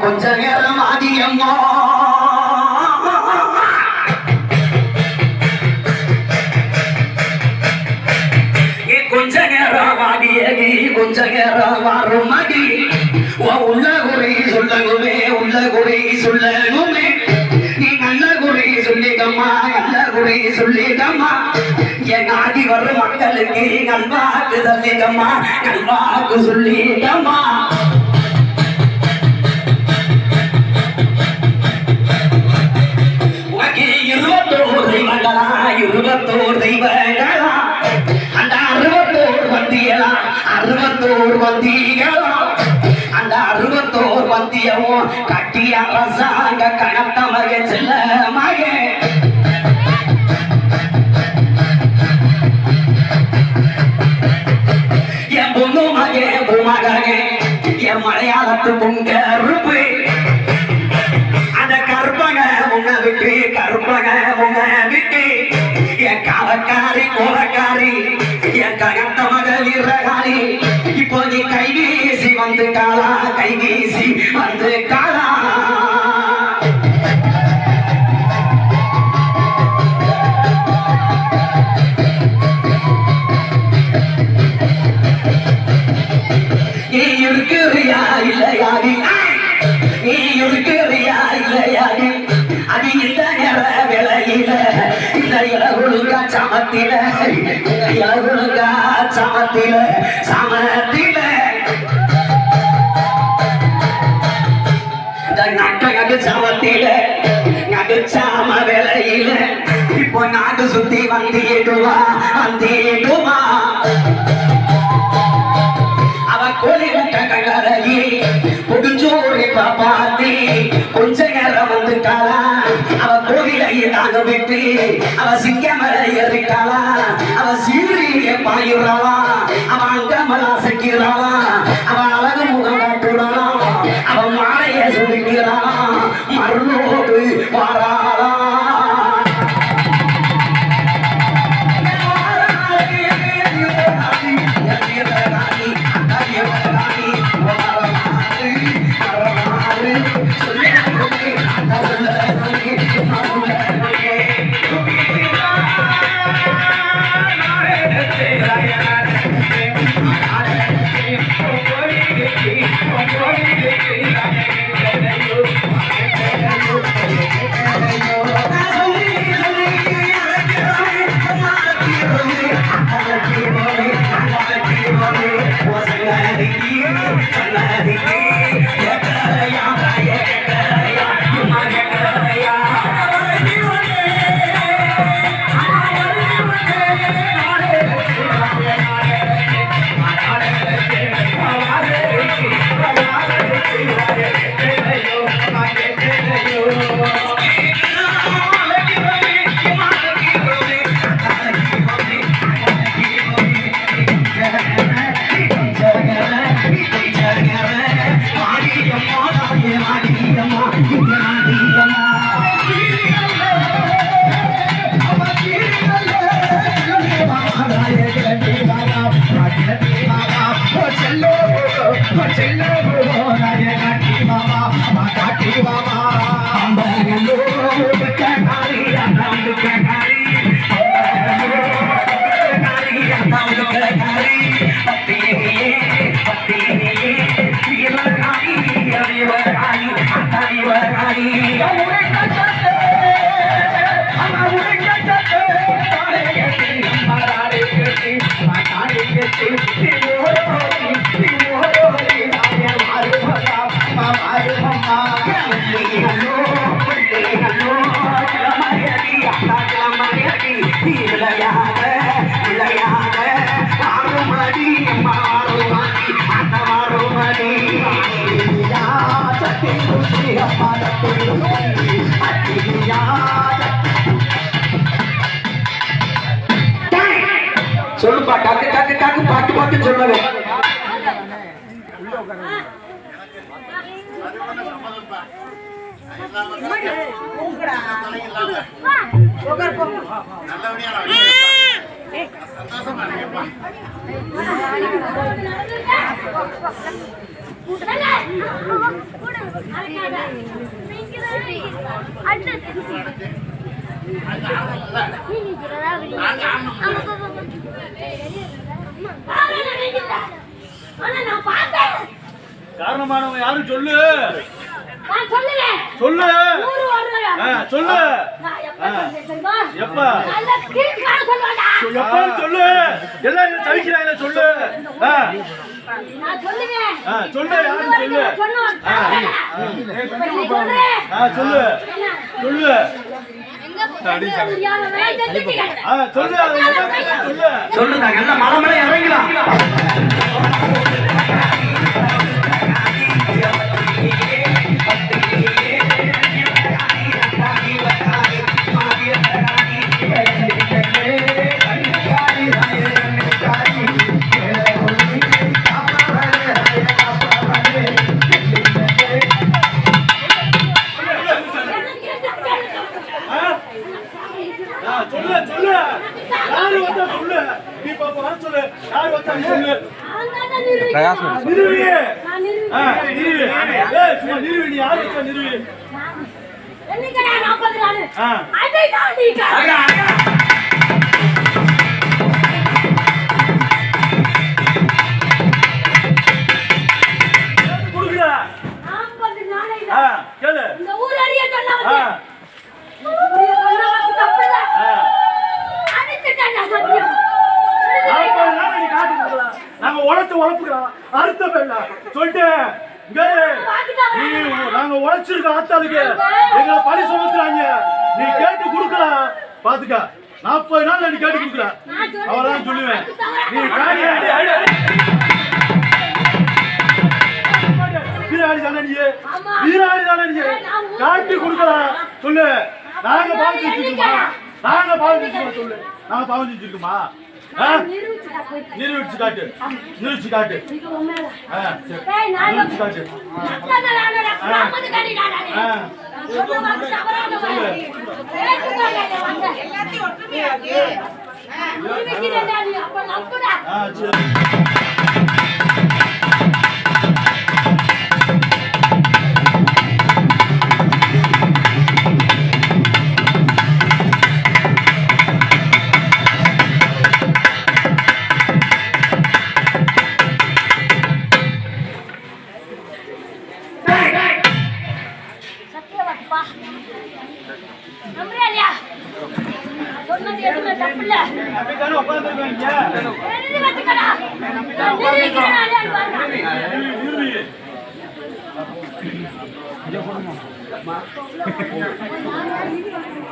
கொஞ்ச நேரம் ஆதியம்மா கொஞ்ச நேரம் ஆடியடி கொஞ்ச நேரம் வரும் அடி உள்ள குறை சொல்லணுமே உள்ள குறை சொல்லணுமே நீ நல்ல குறை சொல்லிக்கம்மா நல்ல குறை சொல்லிக்கம்மா என் ஆடி வரும் மக்களுக்கு நல்வாக்கு சொல்லிக்கம்மா நல்வாக்கு சொல்லிக்கம்மா உனக்கு 21 தெய்வங்களா 21 தெய்வங்களா அந்த 61 வந்தியலாம் 61 வந்தியலாம் அந்த 61 வந்தியவும் கட்டி அரசாங்க கணத்த மக செல்ல மக என் பொண்ணு மகே பூமகனே என் மலையாளத்து பொங்கருப்பு அந்த கருப்பக முன்ன விட்டு கருப்பக முன்ன விட்டு என் காலக்காரி கோலக்காரி என் கணத்த மக வீரகாரி இப்போ நீ கைவீசி வந்து காலா கைவீசி வந்து காலா நீ இருக்கிறியா இல்லையாடி நீ இருக்கிறியா இல்லையாடி அது இந்த நேர விலையில இந்த இளவுழுங்கா சமத்தில இளவுழுங்கா சமத்தில சமத்தில இந்த நாட்டு சமத்தில நடுச்சாம விலையில இப்போ நாடு சுத்தி வந்திடுவா வந்திடுவா அவ கோழி முட்டை கங்கரையே புடிஞ்சோரை பாப்பாத்தி கொஞ்ச நேரம் வந்துட்டாளா அவ கோவிலையை நாங்க விட்டு அவ சிங்கமலை ஏறிட்டாளா அவ சீரிய பாயுறாளா அவ அங்கமலா சக்கிறாளா அவ அழகு முகம் காட்டுறாளா அவ மாலைய சொல்லிக்கிறாளா மருளோடு வாராளா சொல்லுப்பா டக்கு டக்கு டக்கு பாட்டு பாட்டுன்னு சொல்லுங்க. காரணமானவன் யாரும் சொல்லு நான் சொல்லுவேன். சொல்லு 100 வருவாயா? சொல்லு எப்ப நல்ல கீழ்கால சொல்லுவாடா. எப்ப சொல்லு எல்லாம் தவிக்கிறாங்க சொல்லு நான் சொல்லுவேன். சொல்லு யாரும் சொல்லு சொல்லுவேன். சொல்லு சொல்லு சொல்லு சொல்லு சொல்லுங்க எல்லாம் மலை மலை இறங்கலாம் சொல்லு சொல்லு யாரு வந்தா சொல்லு நீ பாப்பா வர சொல்லு யாரு வந்தா சொல்லு நிறுவி நிறுவி ஏய் சும்மா நிறுவி நீ யாரு வந்தா நிறுவி என்னைக்கடா 40 நாள் அதை தாண்டிக்க குடுடா 40 நாளை கேளு இந்த ஊர் அடியே சொன்னவங்க ஊரே சொன்னவங்க தப்பில்ல அடிச்சிட்டாங்க சத்தியம் நாங்க உழைப்புக்கிறோம் அர்த்தம் இல்ல சொல்லிட்டு நாங்க உழைச்சிருக்கோம் ஆத்தாளுக்கு எங்களை பழி சுமத்துறாங்க நீ கேட்டு குடுக்கலாம் பாத்துக்க 40 நாள் நீ கேட்டு குடுக்குற அவதான் சொல்லுவேன் நீ வீராடி தானே நீ வீராடி தானே நீ காட்டி குடுக்கலாம் சொல்லு நாங்க பாவம் செஞ்சுருக்கோமா நாங்க பாவம் செஞ்சுருக்கோம் சொல்லு நாங்க பாவம் செஞ்சுருக்கோமா நிரூபிச்சு காட்டு நிரூபிச்சு காட்டு நிரூபிச்சு காட்டு